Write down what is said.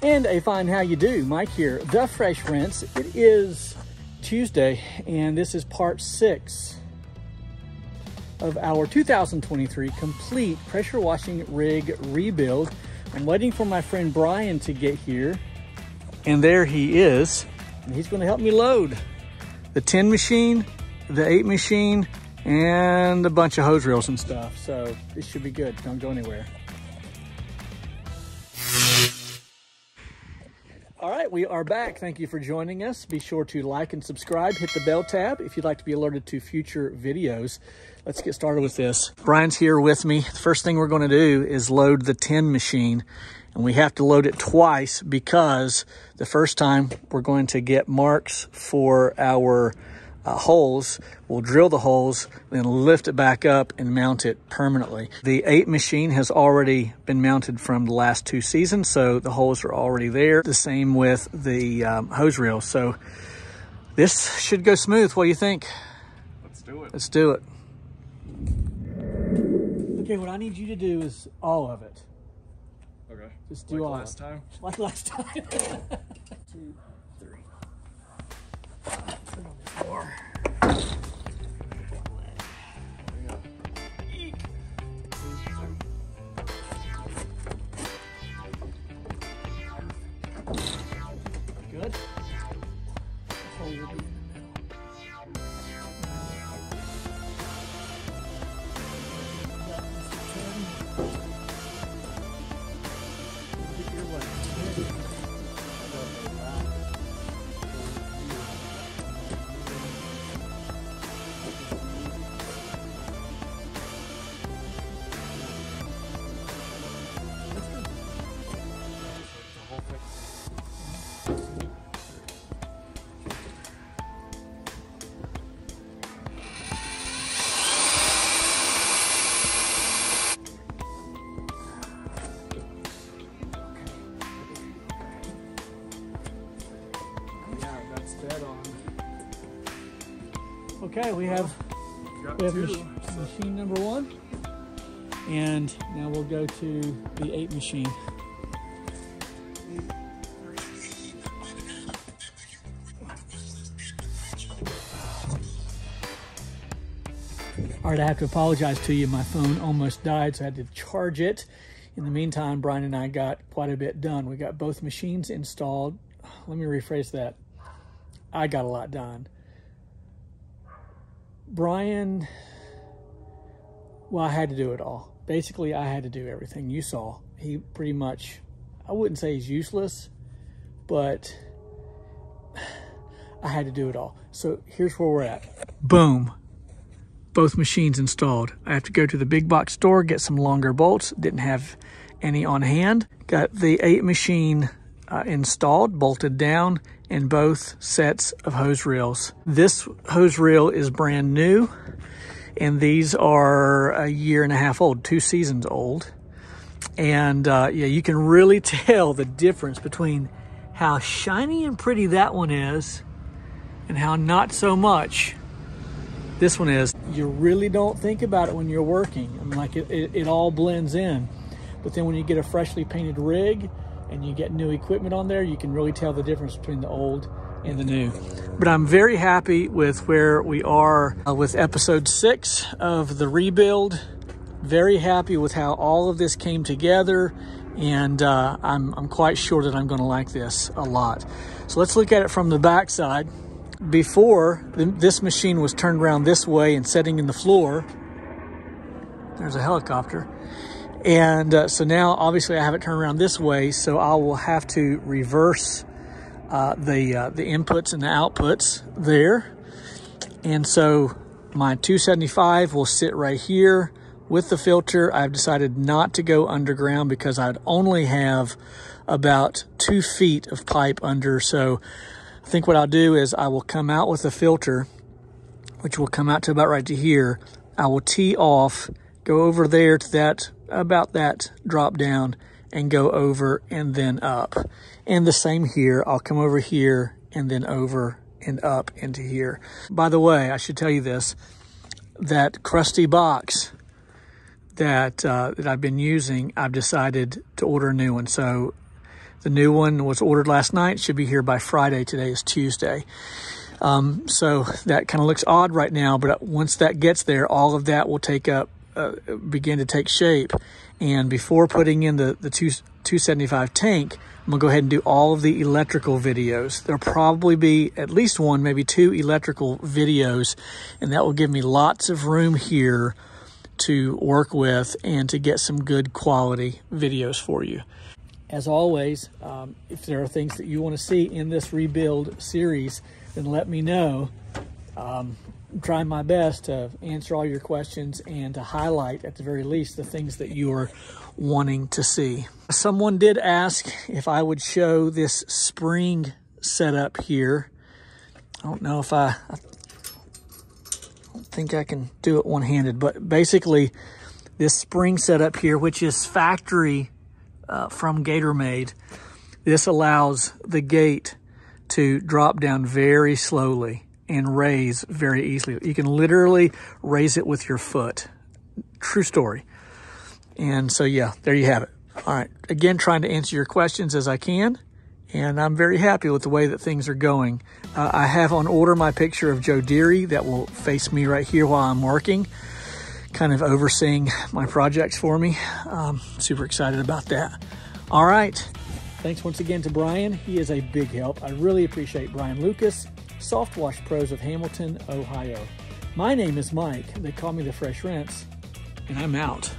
And a fine how you do, Mike here, The Fresh Rinse. It is Tuesday, and this is part 6 of our 2023 complete pressure washing rig rebuild. I'm waiting for my friend Brian to get here, and there he is. And he's going to help me load the 10 machine, the 8 machine, and a bunch of hose reels and stuff. So this should be good. Don't go anywhere. All right, we are back. Thank you for joining us. Be sure to like and subscribe. Hit the bell tab if you'd like to be alerted to future videos. Let's get started with this. Brian's here with me. The first thing we're going to do is load the 10 machine. And we have to load it twice because the first time we're going to get marks for our holes. We'll drill the holes, then lift it back up and mount it permanently. The 8 machine has already been mounted from the last 2 seasons, so the holes are already there. The same with the hose reel. So this should go smooth. What do you think? Let's do it. Let's do it. Okay, what I need you to do is all of it. Okay. Just do like all last time? Like last time. 2, 3. Put it on the floor. Good. The hole will be in the middle. Get your way. Okay, we have machine number 1, and now we'll go to the 8 machine. All right, I have to apologize to you. My phone almost died, so I had to charge it. In the meantime, Brian and I got quite a bit done. We got both machines installed. Let me rephrase that. I got a lot done. Brian, well, I had to do it all. Basically, I had to do everything. You saw. He pretty much, I wouldn't say he's useless, but I had to do it all. So here's where we're at. Boom. Both machines installed. I have to go to the big box store, get some longer bolts. Didn't have any on hand. Got the 8 machine installed, bolted down, and both sets of hose reels. This hose reel is brand new, and these are a 1.5 years old, 2 seasons old. And yeah, you can really tell the difference between how shiny and pretty that one is and how not so much this one is. You really don't think about it when you're working. I mean, like it all blends in. But then when you get a freshly painted rig and you get new equipment on there, you can really tell the difference between the old and the new. But I'm very happy with where we are with episode 6 of the rebuild. Very happy with how all of this came together, and I'm quite sure that I'm going to like this a lot. So let's look at it from the back side. Before, this machine was turned around this way and setting in the floor. There's a helicopter. And so now, obviously, I have it turned around this way, so I will have to reverse the inputs and the outputs there. And so my 275 will sit right here with the filter. I've decided not to go underground because I'd only have about 2 feet of pipe under. So I think what I'll do is I will come out with a filter, which will come out to about right to here. I will tee off, go over there to that, about that drop down, and go over and then up. And the same here, I'll come over here and then over and up into here. By the way, I should tell you this, that crusty box that I've been using, I've decided to order a new one. So The new one was ordered last night, should be here by Friday. Today is Tuesday. So that kind of looks odd right now, but once that gets there, all of that will begin to take shape. And before putting in the 275 tank, I'm gonna go ahead and do all of the electrical videos. There'll probably be at least one, maybe two electrical videos, and that will give me lots of room here to work with and to get some good quality videos for you. As always, if there are things that you want to see in this rebuild series, then let me know. I'm trying my best to answer all your questions and to highlight, at the very least, the things that you are wanting to see. Someone did ask if I would show this spring setup here. I don't know if I don't think I can do it one-handed, but basically this spring setup here, which is factory from GatorMade, this allows the gate to drop down very slowly and raise very easily. You can literally raise it with your foot. True story. And so, yeah, there you have it. All right. Again, trying to answer your questions as I can. And I'm very happy with the way that things are going. I have on order my picture of Joe Deary that will face me right here while I'm working, kind of overseeing my projects for me. Super excited about that. All right. Thanks once again to Brian. He is a big help. I really appreciate Brian Lucas, Soft Wash Pros of Hamilton, Ohio. My name is Mike. They call me the Fresh Rinse, and I'm out.